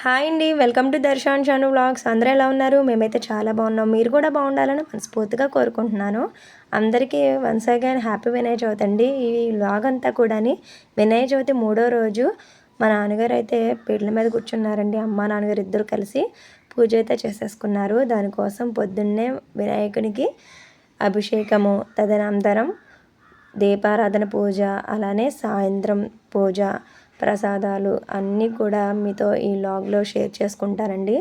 Hi అండి. Welcome to Darshan Shanu vlogs. అందరూ ఎలా ఉన్నారు? మేమైతే చాలా బాగున్నాం. మీరు కూడా బాగుండాలని మనస్ఫూర్తిగా కోరుకుంటున్నాను. అందరికీ once again happy Vinayaka Chavithi అండి. ఈ వ్లాగ్ అంతా కూడాని వినాయక చవితి మూడో రోజు మా నాన్నగారు అయితే పీటల మీద కూర్చున్నారండి. అమ్మ నాన్నగారు ఇద్దరు కలిసి పూజ అయితే చేసేసుకున్నారు. దానికోసం పొద్దున్నే వినాయకునికి అభిషేకము, తదనంతరం దీపారాధన పూజ, అలానే సాయంత్రం పూజ, ప్రసాదాలు అన్నీ కూడా మీతో ఈ వ్లాగ్లో షేర్ చేసుకుంటానండి.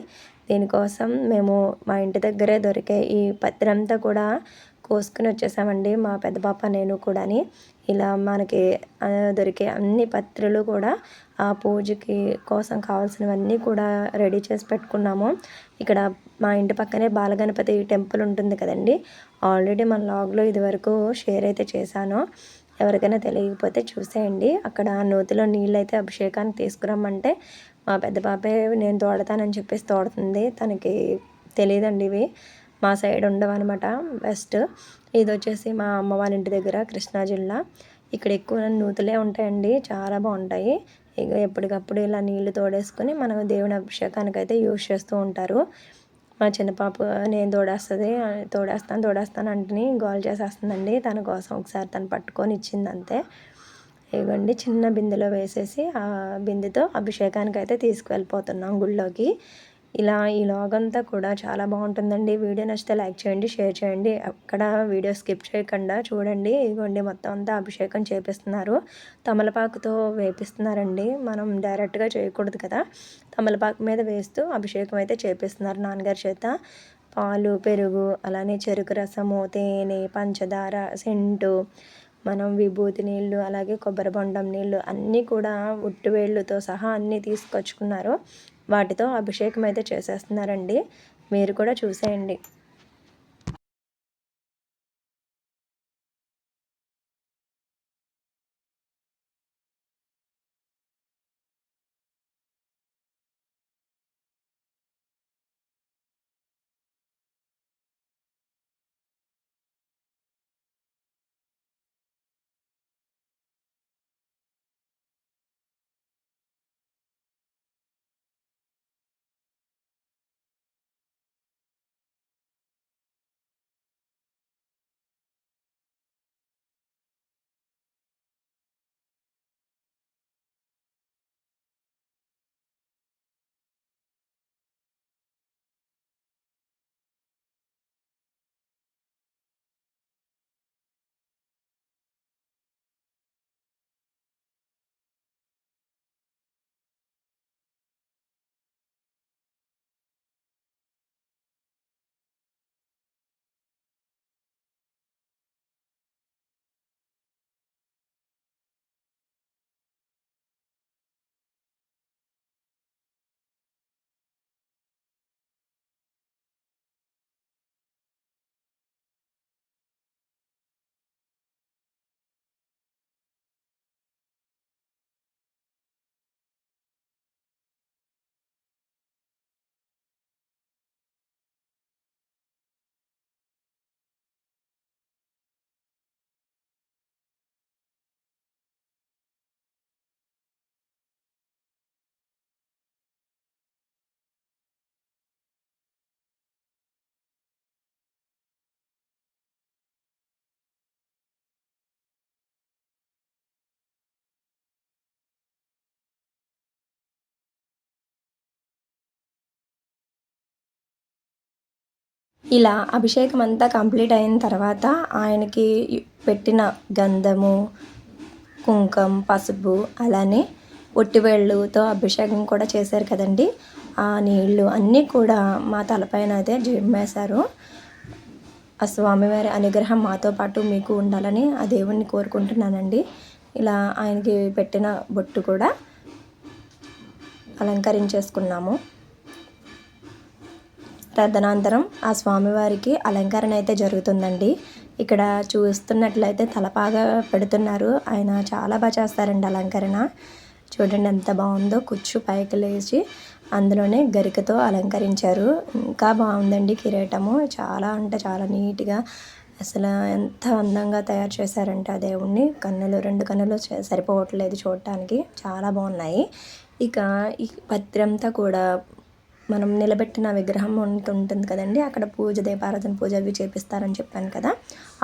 దీనికోసం మేము మా ఇంటి దగ్గరే దొరికే ఈ పత్రంతా కూడా కోసుకుని వచ్చేసామండి, మా పెద్ద పాప నేను కూడాని. ఇలా మనకి దొరికే అన్ని పత్రులు కూడా ఆ పూజకి కోసం కావాల్సినవన్నీ కూడా రెడీ చేసి పెట్టుకున్నాము. ఇక్కడ మా ఇంటి పక్కనే బాలగణపతి టెంపుల్ ఉంటుంది కదండి. ఆల్రెడీ మన వ్లాగ్లో ఇదివరకు షేర్ అయితే చేశాను. ఎవరికైనా తెలియకపోతే చూసేయండి. అక్కడ నూతిలో నీళ్ళైతే అభిషేకానికి తీసుకురమ్మంటే మా పెద్ద పాపే నేను తోడతానని చెప్పేసి తోడుతుంది. తనకి తెలియదండి ఇవి, మా సైడ్ ఉండవన్నమాట. వెస్ట్ ఇది వచ్చేసి మా అమ్మ వాళ్ళ ఇంటి దగ్గర కృష్ణా జిల్లా. ఇక్కడ ఎక్కువ నూతులే ఉంటాయండి, చాలా బాగుంటాయి. ఇక ఎప్పటికప్పుడు ఇలా నీళ్లు తోడేసుకొని మనం దేవుని అభిషేకానికి అయితే యూజ్ చేస్తూ ఉంటారు. మా చిన్న పాప నేను తోడేస్తాను అంటని గోల్ చేసేస్తుందండి. తన కోసం ఒకసారి తను పట్టుకొని ఇచ్చింది అంతే. ఇవ్వండి చిన్న బిందెలో వేసేసి ఆ బిందెతో అభిషేకానికి అయితే తీసుకువెళ్ళిపోతున్నాం గుళ్ళోకి. ఇలా ఈ వ్లాగ్ అంతా కూడా చాలా బాగుంటుందండి. వీడియో నచ్చితే లైక్ చేయండి, షేర్ చేయండి. అక్కడ వీడియో స్కిప్ చేయకుండా చూడండి. ఇదిగోండి మొత్తం అంతా అభిషేకం చేపిస్తున్నారు. తమలపాకుతో వేపిస్తున్నారండి, మనం డైరెక్ట్గా చేయకూడదు కదా. తమలపాకు మీద వేస్తూ అభిషేకం అయితే చేపిస్తున్నారు నాన్నగారి చేత. పాలు, పెరుగు, అలానే చెరుకు రసము, తేనె, పంచదార, సెంటు, మనం విభూతి నీళ్ళు, అలాగే కొబ్బరి బొండం నీళ్ళు అన్నీ కూడా ఉట్టివేళ్ళతో సహా అన్నీ తీసుకొచ్చుకున్నారు. వాటితో అభిషేకం అయితే చేసేస్తున్నారండి. మీరు కూడా చూసేయండి. ఇలా అభిషేకం అంతా కంప్లీట్ అయిన తర్వాత ఆయనకి పెట్టిన గంధము, కుంకం, పసుపు, అలానే ఒట్టివేళ్ళుతో అభిషేకం కూడా చేశారు కదండి. ఆ నీళ్ళు అన్నీ కూడా మా తలపైన అయితే జిమ్మేశారు. ఆ స్వామివారి అనుగ్రహం మాతో పాటు మీకు ఉండాలని ఆ దేవుణ్ణి కోరుకుంటున్నానండి. ఇలా ఆయనకి పెట్టిన బొట్టు కూడా అలంకరించేసుకున్నాము. తదనంతరం ఆ స్వామివారికి అలంకరణ అయితే జరుగుతుందండి. ఇక్కడ చూస్తున్నట్లయితే తలపాగా పెడుతున్నారు. ఆయన చాలా బాగా చేస్తారండి అలంకరణ. చూడండి ఎంత బాగుందో, కుచ్చు పైకి లేచి అందులోనే గరికతో అలంకరించారు. ఇంకా బాగుందండి కిరీటము. చాలా అంటే చాలా నీట్గా, అసలు ఎంత అందంగా తయారు చేశారంటే ఆ దేవుణ్ణి. కన్నులు, 2 కన్నులు సరిపోవట్లేదు చూడటానికి, చాలా బాగున్నాయి. ఇక ఈ పత్రంతా కూడా మనం నిలబెట్టిన విగ్రహం ఉంటుంది కదండి, అక్కడ పూజ, దీపారాధన పూజ అవి చేపిస్తారని చెప్పాను కదా,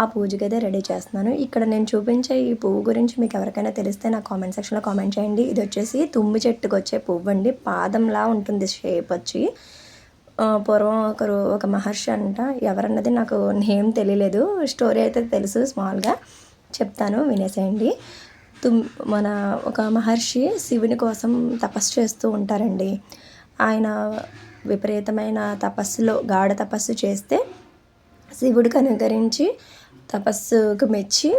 ఆ పూజకైతే రెడీ చేస్తున్నాను. ఇక్కడ నేను చూపించే ఈ పువ్వు గురించి మీకు ఎవరికైనా తెలిస్తే నా కామెంట్ సెక్షన్లో కామెంట్ చేయండి. ఇది వచ్చేసి తుమ్మి చెట్టుకు వచ్చే పువ్వు అండి, పాదంలా ఉంటుంది షేప్ వచ్చి. పూర్వం ఒక మహర్షి అంట, ఎవరన్నది నాకు నేమ్ తెలియలేదు, స్టోరీ అయితే తెలుసు, స్మాల్గా చెప్తాను వినేసేయండి. మన ఒక మహర్షి శివుని కోసం తపస్సు చేస్తూ ఉంటారండి. ఆయన విపరీతమైన తపస్సులో గాఢ తపస్సు చేస్తే శివుడికి అనుకరించి తపస్సుకు మెచ్చి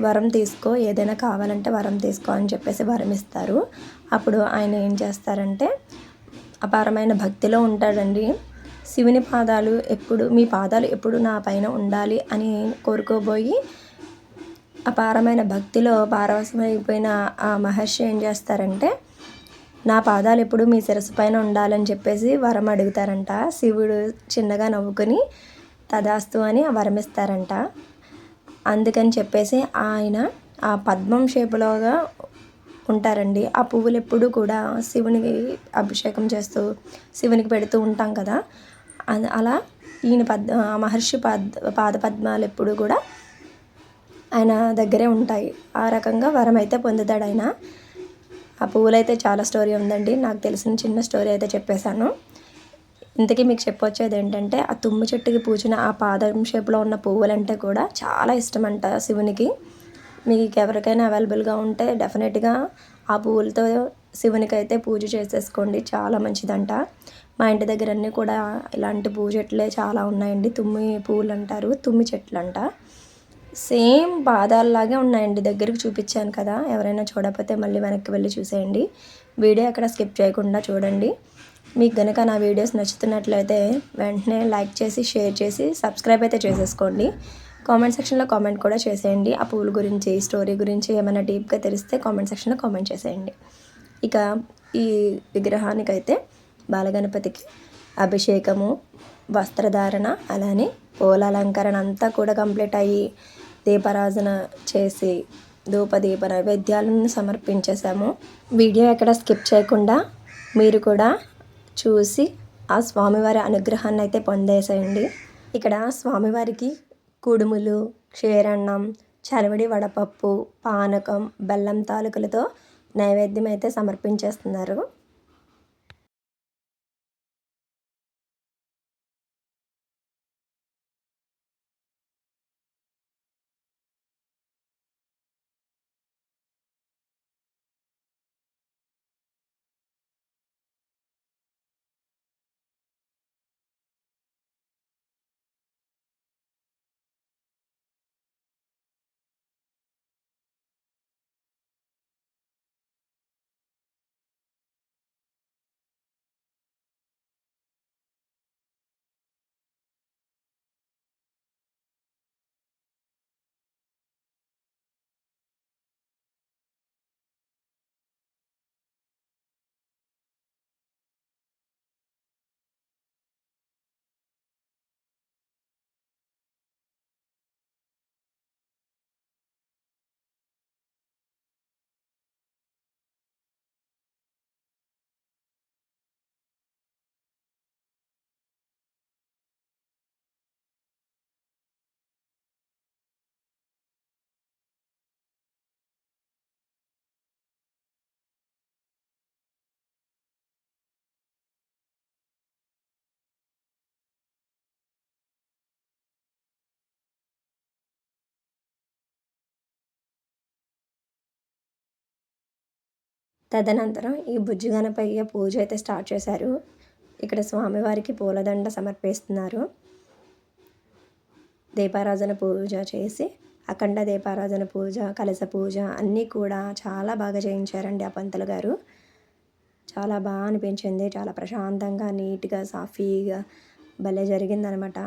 వరం తీసుకో, ఏదైనా కావాలంటే వరం తీసుకో అని చెప్పేసి వరం ఇస్తారు. అప్పుడు ఆయన ఏం చేస్తారంటే అపారమైన భక్తిలో ఉంటాడండి. శివుని పాదాలు ఎప్పుడు, మీ పాదాలు ఎప్పుడు నా పైన ఉండాలి అని కోరుకోబోయి అపారమైన భక్తిలో పారవశమైపోయిన ఆ మహర్షి ఏం చేస్తారంటే నా పాదాలు ఎప్పుడు మీ శిరస్సు పైన ఉండాలని చెప్పేసి వరం అడుగుతారంట. శివుడు చిన్నగా నవ్వుకొని తదాస్తు అని వరం ఇస్తారంట. అందుకని చెప్పేసి ఆయన ఆ పద్మం షేపులోగా ఉంటారండి. ఆ పువ్వులు ఎప్పుడు కూడా శివునికి అభిషేకం చేస్తూ శివునికి పెడుతూ ఉంటాం కదా, అలా ఈయన మహర్షి పాద పద్మాలు ఎప్పుడు కూడా ఆయన దగ్గరే ఉంటాయి. ఆ రకంగా వరం అయితే పొందుతాడు ఆయన. ఆ పువ్వులైతే చాలా స్టోరీ ఉందండి, నాకు తెలిసిన చిన్న స్టోరీ అయితే చెప్పేశాను. ఇంతకీ మీకు చెప్పొచ్చేది ఏంటంటే ఆ తుమ్మి చెట్టుకి పూచిన ఆ పాదం షేప్లో ఉన్న పువ్వులంటే కూడా చాలా ఇష్టం అంట శివునికి. మీకు ఎవరికైనా అవైలబుల్గా ఉంటే డెఫినెట్గా ఆ పువ్వులతో శివునికి అయితే పూజ చేసేసుకోండి, చాలా మంచిదంట. మా ఇంటి దగ్గర అన్నీ కూడా ఇలాంటి పువ్వు చెట్లే చాలా ఉన్నాయండి. తుమ్మి పువ్వులు అంటారు, తుమ్మి చెట్లు అంట. సేమ్ పాదాలలాగే ఉన్నాయండి, దగ్గరికి చూపించాను కదా, ఎవరైనా చూడకపోతే మళ్ళీ వెనక్కి వెళ్ళి చూసేయండి. వీడియో అక్కడ స్కిప్ చేయకుండా చూడండి. మీకు కనుక నా వీడియోస్ నచ్చుతున్నట్లయితే వెంటనే లైక్ చేసి, షేర్ చేసి, సబ్స్క్రైబ్ అయితే చేసేసుకోండి. కామెంట్ సెక్షన్లో కామెంట్ కూడా చేసేయండి. ఆ పూల గురించి, స్టోరీ గురించి ఏమైనా డీప్గా తెలిస్తే కామెంట్ సెక్షన్లో కామెంట్ చేసేయండి. ఇక ఈ విగ్రహానికైతే బాలగణపతికి అభిషేకము, వస్త్రధారణ, అలానే పూల అలంకరణ అంతా కూడా కంప్లీట్ అయ్యి దీపారాధన చేసి ధూపదీప నైవేద్యాలను సమర్పించేసాము. వీడియో ఎక్కడ స్కిప్ చేయకుండా మీరు కూడా చూసి ఆ స్వామివారి అనుగ్రహాన్ని అయితే పొందేసేయండి. ఇక్కడ స్వామివారికి కుడుములు, క్షీరన్నం, చలివిడి వడపప్పు, పానకం, బెల్లం తాలూకులతో నైవేద్యం అయితే సమర్పించేస్తున్నారు. తదనంతరం ఈ బుజ్జి గణపయ్య పూజ అయితే స్టార్ట్ చేశారు. ఇక్కడ స్వామివారికి పూలదండ సమర్పిస్తున్నారు. దీపారాధన పూజ చేసి అఖండ దీపారాధన పూజ, కలశ పూజ అన్నీ కూడా చాలా బాగా చేయించారండి ఆ పంతులు గారు. చాలా బాగా అనిపించింది, చాలా ప్రశాంతంగా, నీట్గా, సాఫీగా భలే జరిగిందనమాట.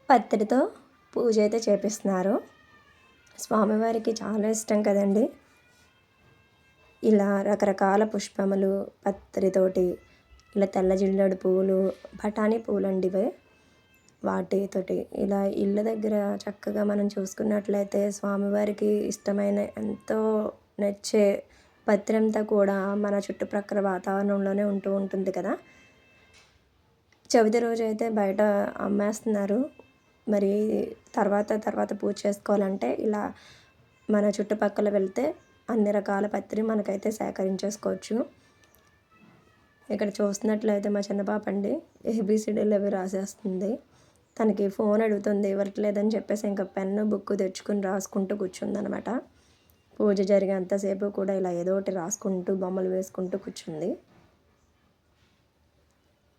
పత్రితో పూజ అయితే చేపిస్తున్నారు. స్వామివారికి చాలా ఇష్టం కదండి. ఇలా రకరకాల పుష్పములు పత్రితోటి, ఇలా తెల్ల జిల్లేడు పువ్వులు, బఠానీ పువ్వులండి ఇవే, వాటితోటి ఇలా ఇళ్ళ దగ్గర చక్కగా మనం చూసుకున్నట్లయితే స్వామివారికి ఇష్టమైన ఎంతో నచ్చే పత్రంతా కూడా మన చుట్టుప్రక్కల వాతావరణంలోనే ఉంటుంది కదా. చవితి రోజు అయితే బయట అమ్మేస్తున్నారు. మరి తర్వాత పూజ చేసుకోవాలంటే ఇలా మన చుట్టుపక్కల వెళ్తే అన్ని రకాల పత్రి మనకైతే సేకరించేసుకోవచ్చు. ఇక్కడ చూస్తున్నట్లయితే మా చిన్న పాప అండి ఏబిసిడీలు అవి రాసేస్తుంది. తనకి ఫోన్ అడుగుతుంది, ఇవ్వట్లేదని చెప్పేసి ఇంకా పెన్ను బుక్ తెచ్చుకుని రాసుకుంటూ కూర్చుందనమాట. పూజ జరిగేంతసేపు కూడా ఇలా ఏదో ఒకటి రాసుకుంటూ బొమ్మలు వేసుకుంటూ కూర్చుంది.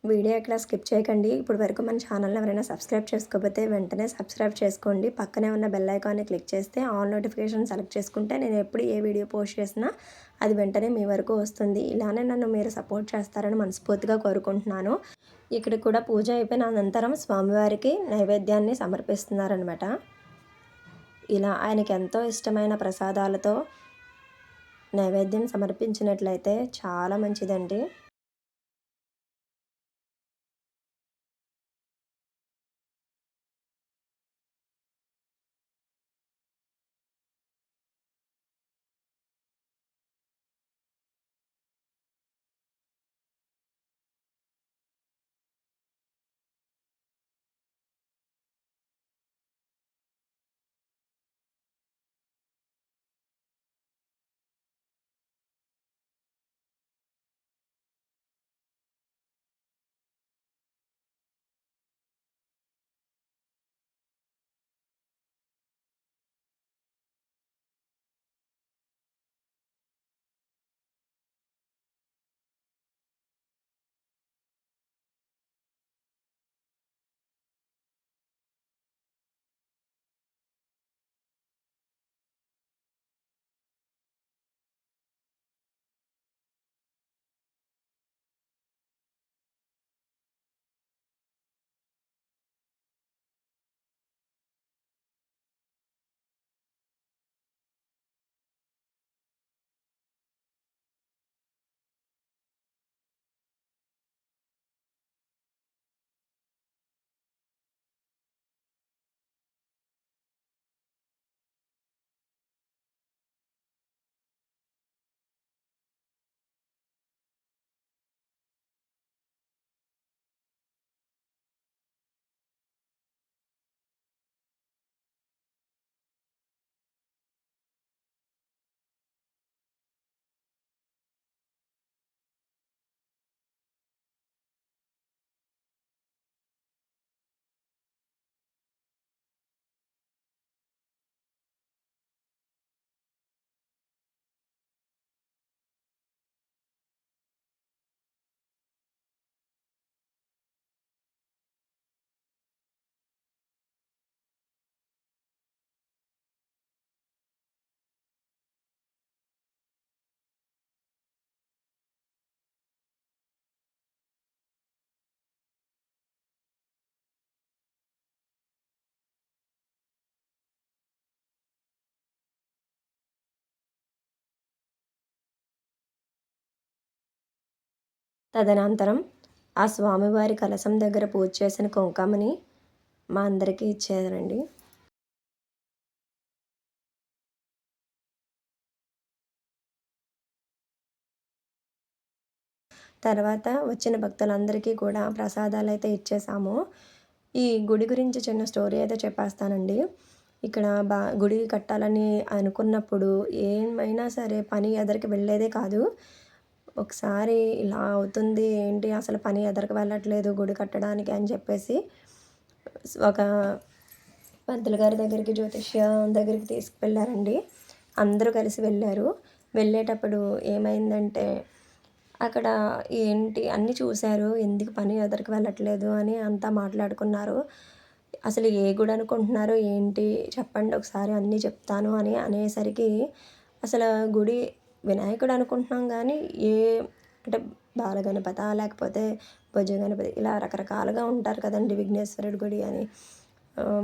వీడియో ఎక్కడ స్కిప్ చేయకండి. ఇప్పుడు వరకు మన ఛానల్ని ఎవరైనా సబ్స్క్రైబ్ చేసుకోకపోతే వెంటనే సబ్స్క్రైబ్ చేసుకోండి. పక్కనే ఉన్న బెల్ ఐకాన్ని క్లిక్ చేస్తే ఆల్ నోటిఫికేషన్ సెలెక్ట్ చేసుకుంటే నేను ఎప్పుడు ఏ వీడియో పోస్ట్ చేసినా అది వెంటనే మీ వరకు వస్తుంది. ఇలానే నన్ను మీరు సపోర్ట్ చేస్తారని మనస్ఫూర్తిగా కోరుకుంటున్నాను. ఇక్కడ కూడా పూజ అయిపోయిన అనంతరం స్వామివారికి నైవేద్యాన్ని సమర్పిస్తున్నారనమాట. ఇలా ఆయనకి ఎంతో ఇష్టమైన ప్రసాదాలతో నైవేద్యం సమర్పించినట్లయితే చాలా మంచిదండి. తదనంతరం ఆ స్వామివారి కలశం దగ్గర పూజ చేసిన కుంకుమని మా అందరికీ ఇచ్చారండి. తర్వాత వచ్చిన భక్తులందరికీ కూడా ప్రసాదాలు అయితే ఇచ్చేసాము. ఈ గుడి గురించి చిన్న స్టోరీ అయితే చెప్పేస్తానండి. ఇక్కడ గుడి కట్టాలని అనుకున్నప్పుడు ఏమైనా సరే పని ఎదరికి వెళ్ళేదే కాదు. ఒకసారి ఇలా అవుతుంది ఏంటి అసలు పని ఎదరికి వెళ్ళట్లేదు గుడి కట్టడానికి అని చెప్పేసి ఒక పంతులు గారి దగ్గరికి జ్యోతిష్యం దగ్గరికి తీసుకువెళ్ళారండి. అందరూ కలిసి వెళ్ళారు. వెళ్ళేటప్పుడు ఏమైందంటే అక్కడ ఏంటి అన్నీ చూశారు. ఎందుకు పని ఎదరికి వెళ్ళట్లేదు అని అంతా మాట్లాడుకున్నారు. అసలు ఏ గుడి అనుకుంటున్నారో ఏంటి చెప్పండి ఒకసారి అన్నీ చెప్తాను అని అనేసరికి అసలు గుడి వినాయకుడు అనుకుంటున్నాం కానీ అంటే బాలగణపత లేకపోతే భుజ గణపతి ఇలా రకరకాలుగా ఉంటారు కదండి విఘ్నేశ్వరుడి గుడి అని.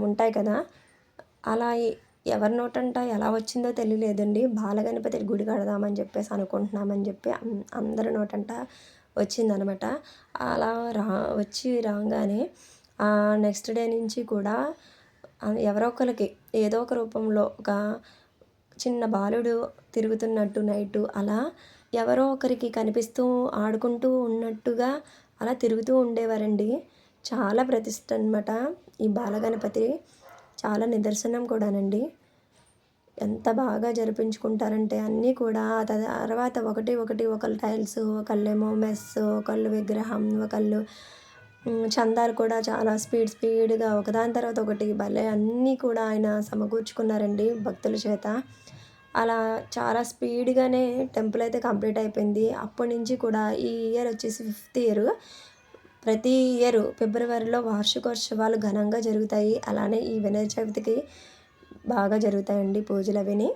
ఉంటాయి కదా, అలా ఎవరి నోటంట ఎలా వచ్చిందో తెలియలేదండి. బాలగణపతి గుడి కడదామని చెప్పేసి అనుకుంటున్నామని చెప్పి అందరి నోటంట వచ్చిందనమాట. అలా వచ్చి రాగానే నెక్స్ట్ డే నుంచి కూడా ఎవరో ఒకరికి ఏదో ఒక రూపంలో ఒక చిన్న బాలుడు తిరుగుతున్నట్టు నైటు అలా ఎవరో ఒకరికి కనిపిస్తూ ఆడుకుంటూ ఉన్నట్టుగా అలా తిరుగుతూ ఉండేవారండి. చాలా ప్రతిష్ట అనమాట ఈ బాలగణపతి. చాలా నిదర్శనం కూడానండి. ఎంత బాగా జరిపించుకుంటారంటే అన్నీ కూడా తర్వాత ఒకటి ఒకటి ఒకళ్ళు టైల్స్, ఒకళ్ళేమో మెస్, ఒకళ్ళు విగ్రహం, ఒకళ్ళు చందాలు కూడా చాలా స్పీడ్గా ఒకదాని తర్వాత ఒకటి భలే అన్నీ కూడా ఆయన సమకూర్చుకున్నారండి భక్తుల చేత. అలా చాలా స్పీడ్గానే టెంపుల్ అయితే కంప్లీట్ అయిపోయింది. అప్పటి నుంచి కూడా ఈ ఇయర్ వచ్చేసి 5th ఇయర్. ప్రతి ఇయర్ ఫిబ్రవరిలో వార్షికోత్సవాలు ఘనంగా జరుగుతాయి. అలానే ఈ వినాయక చవితికి బాగా జరుగుతాయండి పూజలు అవిని.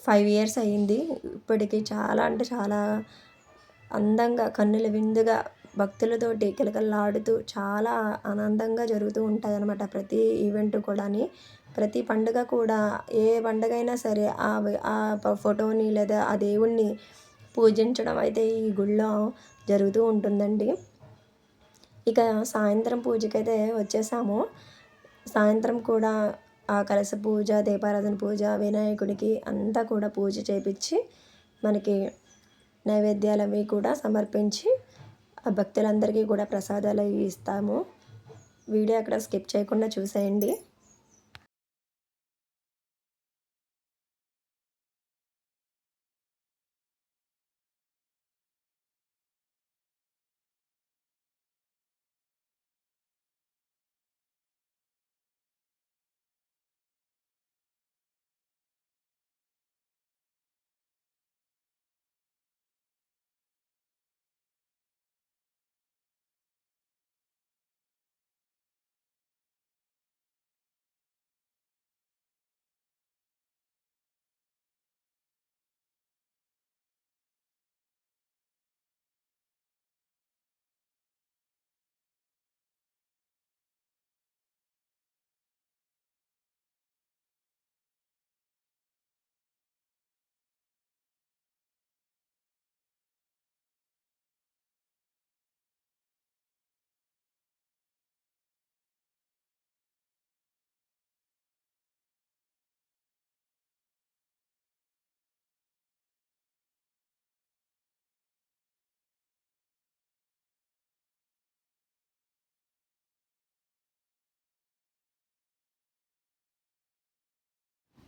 5 years అయ్యింది ఇప్పటికి. చాలా అంటే చాలా అందంగా కన్నుల విందుగా భక్తులతోటి కిలకిలలాడుతూ చాలా ఆనందంగా జరుగుతూ ఉంటాయన్నమాట ప్రతి ఈవెంట్ కూడాని. ప్రతి పండుగ కూడా ఏ పండుగ అయినా సరే ఆ ఫోటోని లేదా ఆ దేవుణ్ణి పూజించడం అయితే ఈ గుళ్ళో జరుగుతూ ఉంటుందండి. ఇక సాయంత్రం పూజకైతే వచ్చేసాము. సాయంత్రం కూడా ఆ కలశ పూజ, దీపారాధన పూజ, వినాయకుడికి అంతా కూడా పూజ చేపించి మనకి నైవేద్యాలు అవి కూడా సమర్పించి ఆ భక్తులందరికీ కూడా ప్రసాదాలు అవి ఇస్తాము. వీడియో అక్కడ స్కిప్ చేయకుండా చూసేయండి.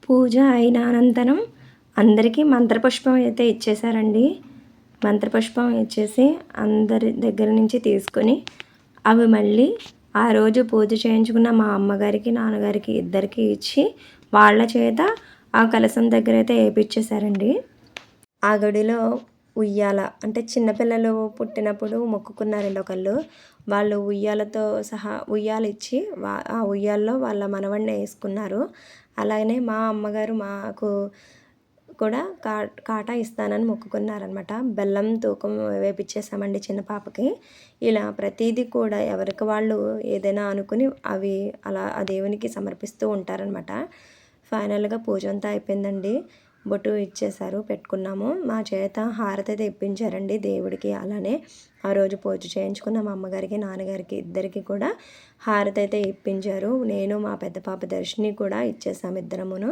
పూజ అయిన అనంతరం అందరికీ మంత్రపుష్పం అయితే ఇచ్చేశారండి. మంత్రపుష్పం ఇచ్చేసి అందరి దగ్గర నుంచి తీసుకొని అవి మళ్ళీ ఆ రోజు పూజ చేయించుకున్న మా అమ్మగారికి, నాన్నగారికి ఇద్దరికి ఇచ్చి వాళ్ళ చేత ఆ కలశం దగ్గర అయితే వేయించేశారండి. ఆ గుడిలో ఉయ్యాల అంటే చిన్నపిల్లలు పుట్టినప్పుడు మొక్కుకున్నారండి ఒకళ్ళు. వాళ్ళు ఉయ్యాలతో సహా ఉయ్యాల ఇచ్చి ఆ ఉయ్యాల్లో వాళ్ళ మనవడిని వేసుకున్నారు. అలాగనే మా అమ్మగారు మాకు కూడా కాటా ఇస్తానని మొక్కుకున్నారనమాట. బెల్లం తూకం వేపించేసామండి చిన్న పాపకి. ఇలా ప్రతీది కూడా ఎవరికి వాళ్ళు ఏదైనా అనుకుని అవి అలా ఆ దేవునికి సమర్పిస్తూ ఉంటారనమాట. ఫైనల్గా పూజ అంతా అయిపోయిందండి. బొట్టు ఇచ్చేశారు, పెట్టుకున్నాము. మా చేత హారతి అయితే ఇప్పించారండి దేవుడికి. అలానే ఆ రోజు పూజ చేయించుకున్న మా అమ్మగారికి, నాన్నగారికి ఇద్దరికి కూడా హారతి అయితే ఇప్పించారు. నేను మా పెద్ద పాప దర్శిని కూడా ఇచ్చేసాము ఇద్దరమును.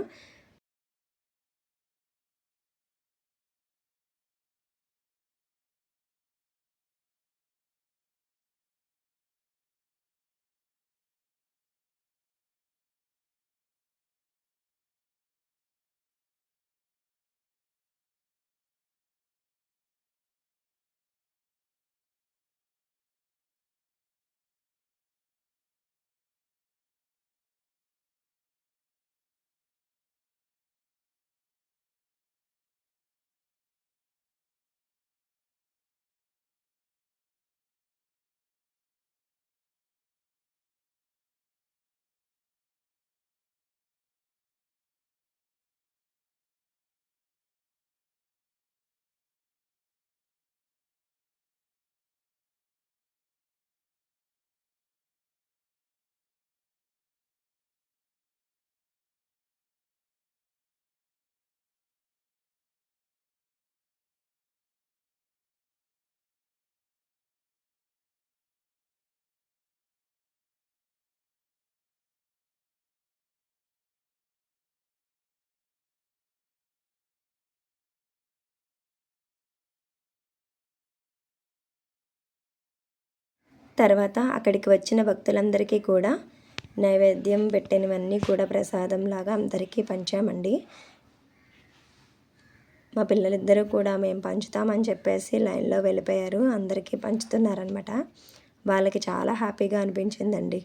తర్వాత అక్కడికి వచ్చిన భక్తులందరికీ కూడా నైవేద్యం పెట్టినవన్నీ కూడా ప్రసాదంలాగా అందరికీ పంచామండి. మా పిల్లలిద్దరూ కూడా మేము పంచుతామని చెప్పేసి లైన్లో వెళ్ళిపోయారు. అందరికీ పంచుతున్నారనమాట. వాళ్ళకి చాలా హ్యాపీగా అనిపించిందండి.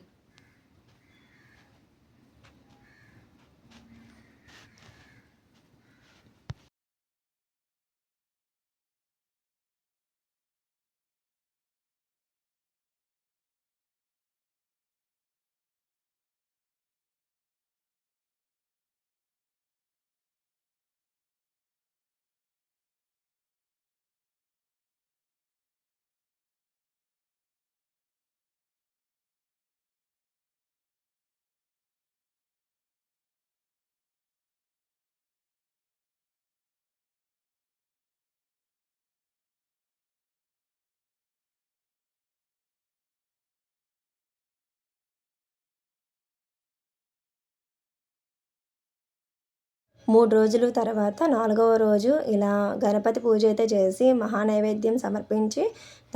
మూడు రోజులు తర్వాత 4వ రోజు ఇలా గణపతి పూజ అయితే చేసి మహానైవేద్యం సమర్పించి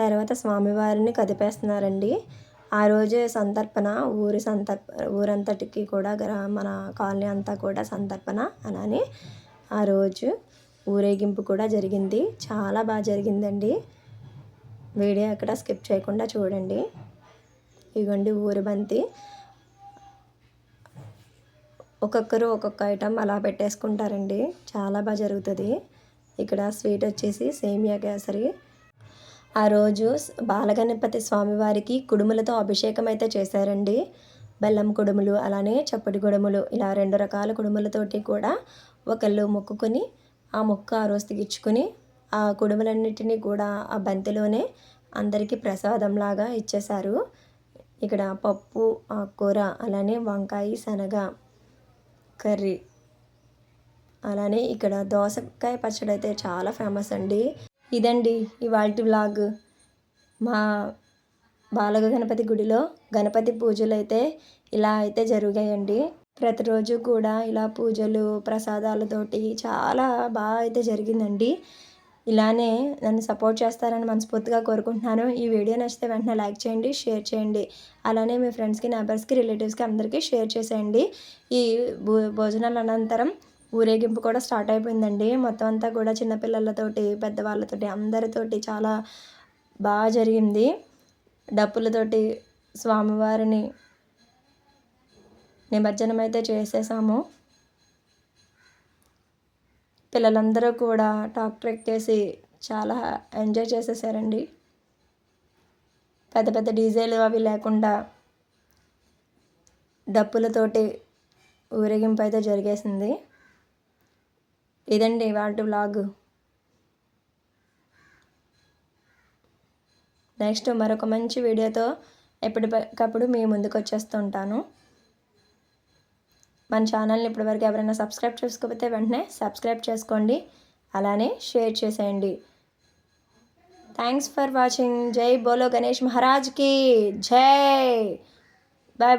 తర్వాత స్వామివారిని కదిపేస్తున్నారండి. ఆ రోజే సంతర్పణ ఊరంతటికి కూడా మన కాలనీ అంతా కూడా సంతర్పణ అలానే ఆ రోజు ఊరేగింపు కూడా జరిగింది. చాలా బాగా జరిగిందండి. వీడియో ఎక్కడ స్కిప్ చేయకుండా చూడండి. ఇదిగోండి ఊరుబంతి. ఒక్కొక్కరు ఒక్కొక్క ఐటెం అలా పెట్టేసుకుంటారండి. చాలా బాగా జరుగుతుంది. ఇక్కడ స్వీట్ వచ్చేసి సేమియా కేసరి. ఆ రోజు బాలగణపతి స్వామివారికి కుడుములతో అభిషేకం అయితే చేశారండి. బెల్లం కుడుములు అలానే చప్పటి కుడుములు ఇలా 2 రకాల కుడుములతోటి కూడా ఒకళ్ళు మొక్కుకొని ఆ మొక్క ఆ రోజు తీర్చుకుని ఆ కుడుములన్నిటినీ కూడా ఆ బంతిలోనే అందరికీ ప్రసాదంలాగా ఇచ్చేశారు. ఇక్కడ పప్పు ఆకుకూర అలానే వంకాయ శనగ కర్రీ అలానే ఇక్కడ దోసకాయ పచ్చడి అయితే చాలా ఫేమస్ అండి. ఇదండి ఇవాల్టి వ్లాగ్. మా బాలగణపతి గుడిలో గణపతి పూజలు అయితే ఇలా అయితే జరిగాయండి. ప్రతిరోజు కూడా ఇలా పూజలు ప్రసాదాలతోటి చాలా బాగా అయితే జరిగిందండి. ఇలానే నన్ను సపోర్ట్ చేస్తారని మనస్ఫూర్తిగా కోరుకుంటున్నాను. ఈ వీడియో నచ్చితే వెంటనే లైక్ చేయండి, షేర్ చేయండి. అలానే మీ ఫ్రెండ్స్కి, నైబర్స్కి, రిలేటివ్స్కి అందరికీ షేర్ చేసేయండి. ఈ భోజనాల అనంతరం ఊరేగింపు కూడా స్టార్ట్ అయిపోయిందండి. మొత్తం అంతా కూడా చిన్నపిల్లలతోటి పెద్దవాళ్ళతోటి అందరితోటి చాలా బాగా జరిగింది. డప్పులతోటి స్వామివారిని నిమజ్జనం అయితే చేసేసాము. పిల్లలందరూ కూడా ట్రాక్టర్ ఎక్కేసి చాలా ఎంజాయ్ చేసేసారండి. పెద్ద పెద్ద డీజేలు అవి లేకుండా డప్పులతోటి ఊరేగింపు అయితే జరిగేసింది. ఇదండి వాటి వ్లాగ్. నెక్స్ట్ మరొక మంచి వీడియోతో ఎప్పటికప్పుడు మీ ముందుకు వచ్చేస్తూ ఉంటాను. మన ఛానల్ని ఇప్పటివరకు ఎవరైనా సబ్స్క్రైబ్ చేసుకోకపోతే వెంటనే సబ్స్క్రైబ్ చేసుకోండి. అలానే షేర్ చేసేయండి. Thanks for watching. జై బోలో గణేష్ మహారాజ్కి జై. Bye bye.